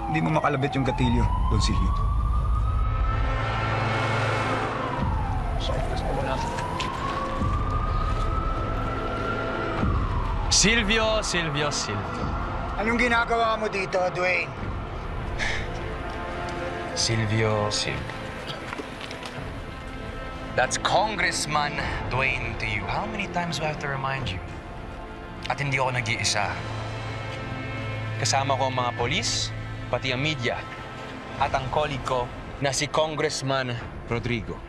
hindi mo makalabit yung gatilyo, Don Silvio. Silvio. Anong ginagawa mo dito, Dwayne? Silvio. That's Congressman Dwayne to you. How many times do I have to remind you? At hindi ako nag-iisa. Kasama ko ang mga polis, pati ang media, at ang colleague ko na si Congressman Rodrigo.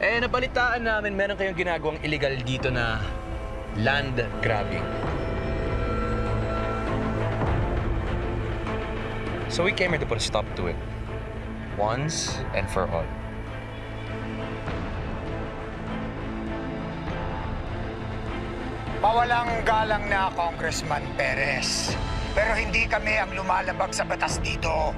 Nabalitaan namin meron kayong ginagawang illegal dito na land grabbing. So we came here to put a stop to it. Once and for all. Pawalang galang na, Congressman Perez. Pero hindi kami ang lumalabag sa batas dito.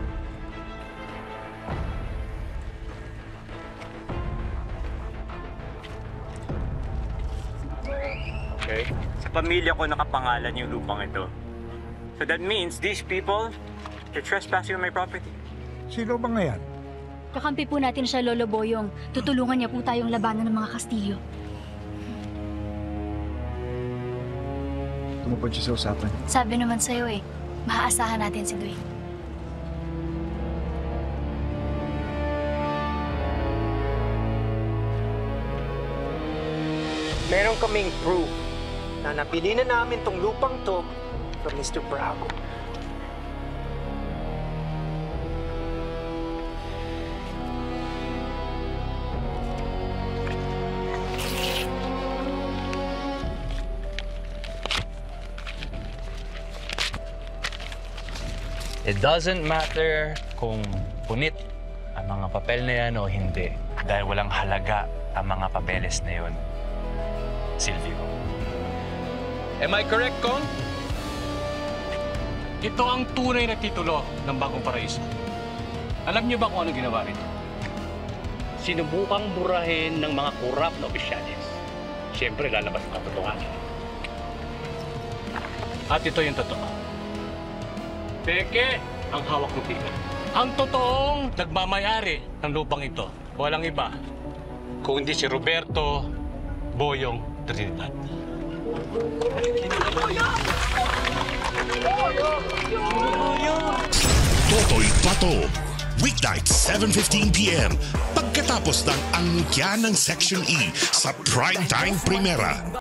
Okay? Sa pamilya ko nakapangalan yung lupang ito. So that means these people, they're trespassing on my property. Sino ba nga yan? Kakampi po natin siya, Lolo Boyong. Tutulungan niya po tayong labanan ng mga Kastilyo. Tumupad siya sa usapan. Sabi naman sa'yo maaasahan natin si Dwayne. Meron kaming proof na napili na namin tong lupang to from Mr. Brago. It doesn't matter kung punit ang mga papel na yan o hindi. Dahil walang halaga ang mga papeles na yun, Silvio. Am I correct, Kong? Ito ang tunay na titulo ng Bagong Paraiso. Alam niyo ba kung ano ginawa nito? Sinubukang burahin ng mga korap na opisyalis. Siyempre, lalabas ang katotohanan. At ito yung totoo. Peke ang hawak ng tika. Ang totoong nagmamayari ng lupang ito, walang iba, kung hindi si Roberto Boyong Trinidad. Totoy Pato. Weeknight, 7:15 p.m. Pagkatapos ng angkya ng Section E sa Primetime Primera.